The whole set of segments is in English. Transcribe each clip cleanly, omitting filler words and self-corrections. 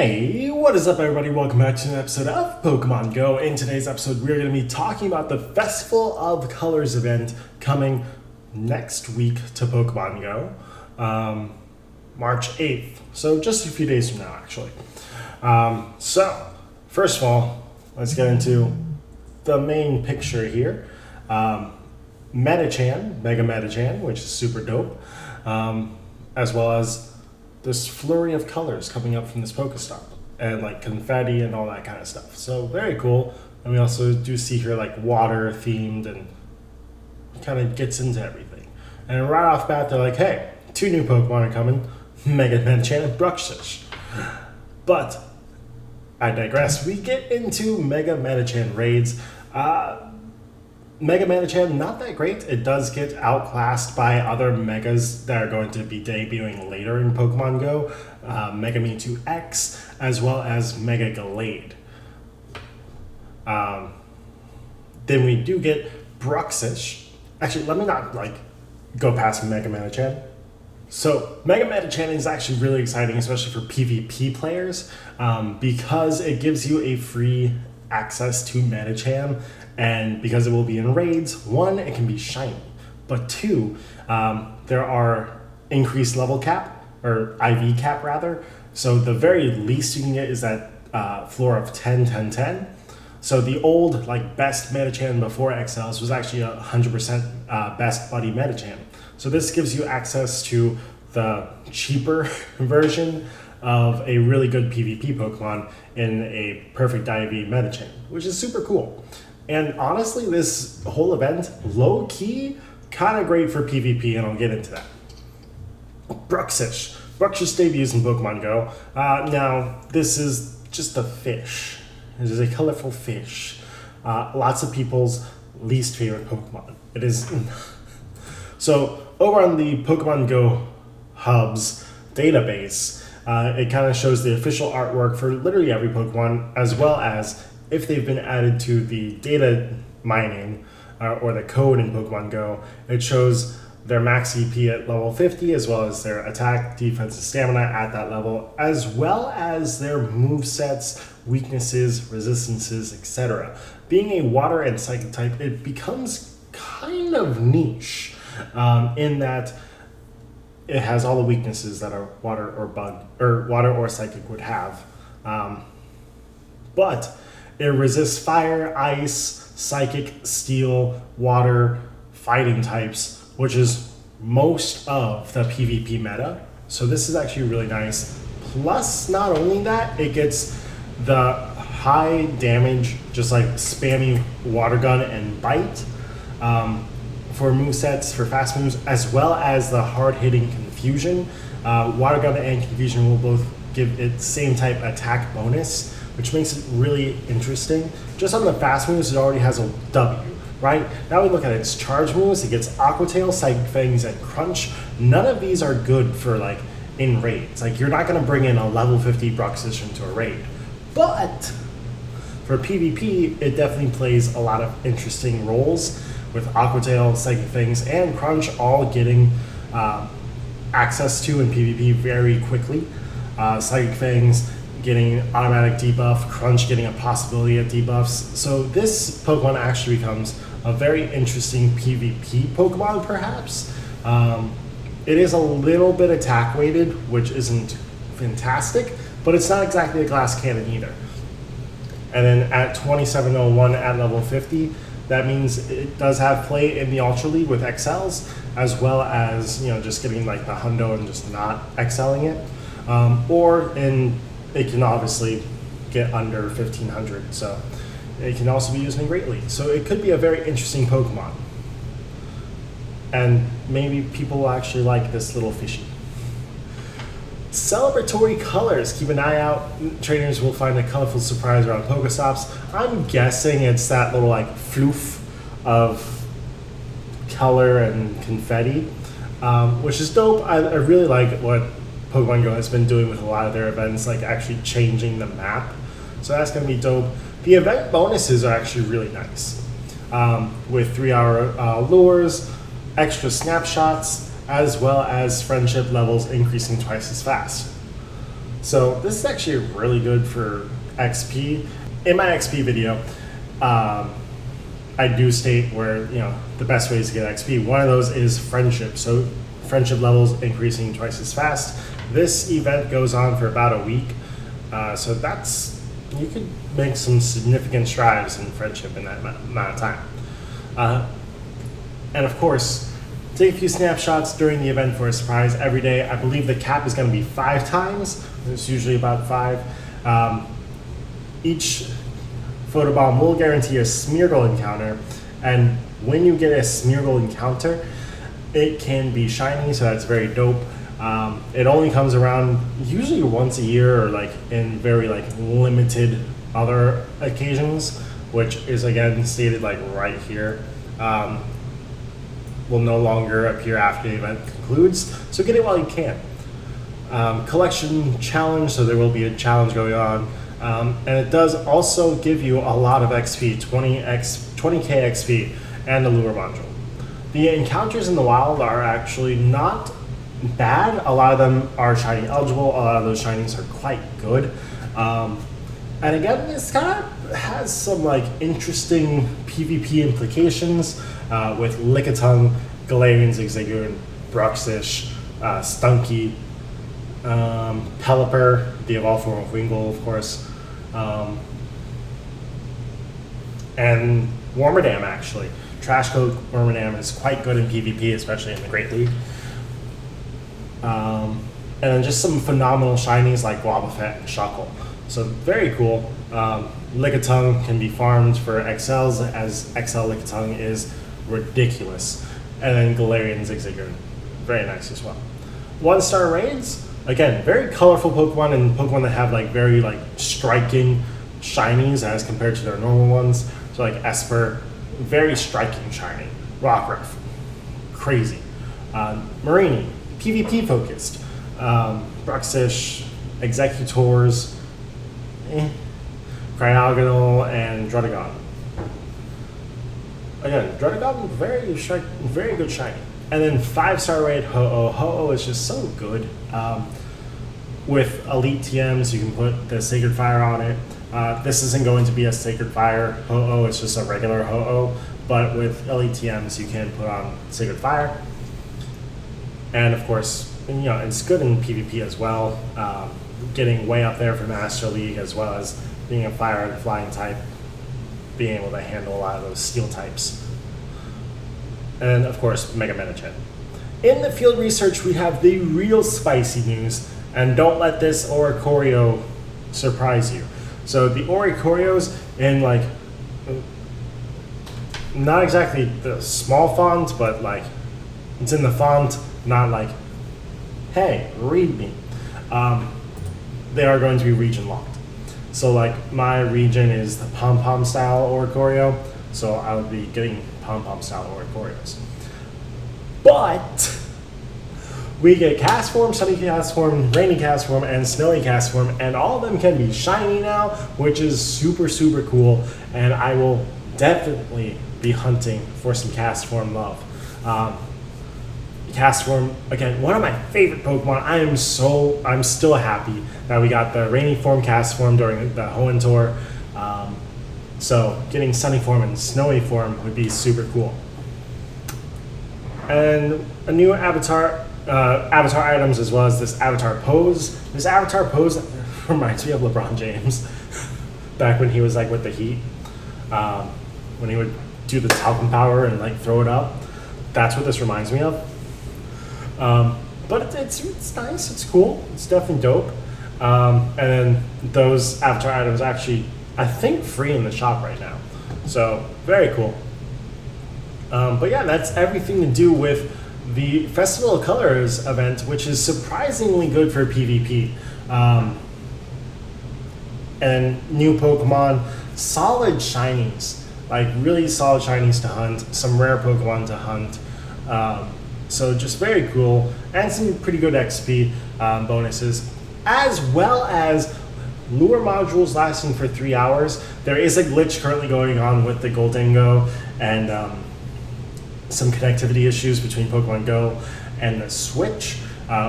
Hey, what is up everybody? Welcome back to an episode of Pokemon Go. In today's episode, we're going to be talking about the Festival of Colors event coming next week to Pokemon Go, March 8th. So just a few days from now, actually. So, first of all, let's get into the main picture here. Medicham, Mega Medicham, which is super dope, as well as this flurry of colors coming up from this Pokestop and like confetti and all that kind of stuff. So very cool. And we also do see here like water themed and kind of gets into everything. And right off the bat, they're like, hey, 2 new Pokemon are coming, Mega Medicham and Bruxish. But I digress. We get into Mega Medicham raids. Mega Medicham, not that great. It does get outclassed by other Megas that are going to be debuting later in Pokemon Go. Mega Mewtwo X, as well as Mega Gallade. Then we do get Bruxish. Actually, let me not go past Mega Medicham. So Mega Medicham is actually really exciting, especially for PvP players, because it gives you a free access to Medicham. And because it will be in raids, 1, it can be shiny, but 2, there are increased level cap, or IV cap rather. So the very least you can get is that floor of 10, 10, 10. So the old best Medicham before XLs was actually 100% best buddy Medicham. So this gives you access to the cheaper version of a really good PvP Pokemon in a perfect IV Medicham, which is super cool. And honestly, this whole event, low-key, kind of great for PvP, and I'll get into that. Bruxish. Bruxish debuts in Pokemon Go. Now, this is just a fish. This is a colorful fish. Lots of people's least favorite Pokemon. It is... So, over on the Pokemon Go Hub's database, it kind of shows the official artwork for literally every Pokemon, as well as if they've been added to the data mining or the code in Pokemon Go. It shows their max EP at level 50, as well as their attack, defense, and stamina at that level, as well as their movesets, weaknesses, resistances, etc. Being a water and psychic type, it becomes kind of niche in that it has all the weaknesses that a water or bug or water or psychic would have, but it resists fire, ice, psychic, steel, water, fighting types, which is most of the PvP meta. So this is actually really nice. Plus, not only that, it gets the high damage, just like spammy water gun and bite for movesets, for fast moves, as well as the hard-hitting confusion. Water gun and confusion will both give it same type attack bonus, which makes it really interesting. Just on the fast moves, it already has a W, right? Now we look at its charge moves. It gets Aqua Tail, Psychic Fangs, and Crunch. None of these are good for in raids. You're not gonna bring in a level 50 Bruxish into a raid. But for PvP, it definitely plays a lot of interesting roles with Aqua Tail, Psychic Fangs, and Crunch all getting access to in PvP very quickly. Psychic Fangs getting automatic debuff, Crunch getting a possibility of debuffs. So this Pokemon actually becomes a very interesting PvP Pokemon, perhaps. It is a little bit attack weighted, which isn't fantastic, but it's not exactly a glass cannon either. And then at 2701 at level 50, that means it does have play in the Ultra League with XLs, as well as just getting the Hundo and just not XLing it, it can obviously get under 1500, so it can also be used in Great League. So it could be a very interesting Pokemon. And maybe people will actually like this little fishy. Celebratory colors. Keep an eye out. Trainers will find a colorful surprise around Pokestops. I'm guessing it's that little floof of color and confetti, which is dope. I really like what Pokemon Go has been doing with a lot of their events, actually changing the map. So that's going to be dope. The event bonuses are actually really nice, with 3-hour lures, extra snapshots, as well as friendship levels increasing twice as fast. So this is actually really good for XP. In my XP video, I do state where, the best ways to get XP. One of those is friendship. So friendship levels increasing twice as fast. This event goes on for about a week. So you could make some significant strides in friendship in that amount of time. And of course, take a few snapshots during the event for a surprise every day. I believe the cap is going to be 5 times. It's usually about 5. Each photobomb will guarantee a Smeargle encounter, and when you get a Smeargle encounter, it can be shiny, so that's very dope. It only comes around usually once a year, or in very limited other occasions, which is again stated right here. Will no longer appear after the event concludes, so get it while you can. Collection challenge, so there will be a challenge going on. And it does also give you a lot of XP, 20k XP, and a lure module. The encounters in the wild are actually not bad. A lot of them are shiny eligible. A lot of those shinies are quite good. And again, this kind of has some interesting PvP implications with Lickitung, Galarian, Zigzagoon, Bruxish, Stunky, Pelipper, the evolved form of Wingull, of course, and Wormadam, actually. Trash Coat Wormadam is quite good in PvP, especially in the Great League. And then just some phenomenal shinies like Wobbuffet and Shuckle. So very cool. Lickitung can be farmed for XLs, as XL Lickitung is ridiculous. And then Galarian Zigzagoon, very nice as well. 1-star raids, again, very colorful Pokemon, and Pokemon that have very striking shinies as compared to their normal ones. So Esper, very striking shiny. Rockruff, crazy. Marini, PvP focused. Bruxish, Executors, Cryogonal, and Druddigon. Again, Druddigon, very good shiny. And then 5-star raid Ho-oh. Ho-oh is just so good. With Elite TMs, you can put the Sacred Fire on it. This isn't going to be a Sacred Fire Ho-oh, it's just a regular Ho-oh. But with Elite TMs, you can put on Sacred Fire. And of course, it's good in PvP as well. Getting way up there for Master League, as well as being a fire and flying type, being able to handle a lot of those steel types. And of course, Mega Medicham. In the field research, we have the real spicy news, and don't let this Oricorio surprise you. So the Oricorios in not exactly the small font, but it's in the font, not hey, read me. They are going to be region locked. So my region is the pom-pom style Oricorio, so I would be getting pom-pom style Oricorios. But we get Cast Form, Sunny Cast Form, Rainy Cast Form, and Snowy Cast Form, and all of them can be shiny now, which is super, super cool, and I will definitely be hunting for some Cast Form love. Cast Form, again, one of my favorite Pokemon. I'm still happy that we got the Rainy Form Cast Form during the Hoenn Tour. So getting Sunny Form and Snowy Form would be super cool. And a new avatar items, as well as this avatar pose. This avatar pose reminds me of LeBron James back when he was with the Heat, when he would do the talcum power and throw it up. That's what this reminds me of. But it's nice, it's cool, it's definitely dope. And then those avatar items actually, I think, free in the shop right now. So very cool. But yeah, that's everything to do with the Festival of Colors event, which is surprisingly good for PvP. And new Pokemon, solid shinies, really solid shinies to hunt, some rare Pokemon to hunt. So just very cool, and some pretty good XP bonuses, as well as lure modules lasting for 3 hours. There is a glitch currently going on with the Goldingo, and some connectivity issues between Pokemon Go and the Switch,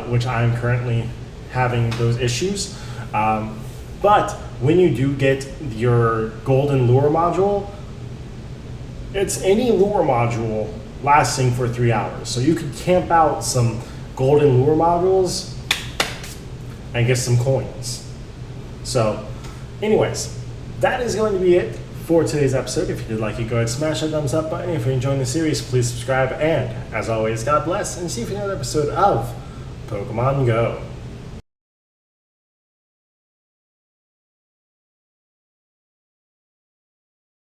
which I'm currently having those issues. But when you do get your golden lure module, it's any lure module lasting for 3 hours. So you could camp out some golden lure modules and get some coins. So anyways, that is going to be it for today's episode. If you did like it, go ahead and smash that thumbs up button. If you're enjoying the series, please subscribe. And as always, God bless, and see you for another episode of Pokemon Go.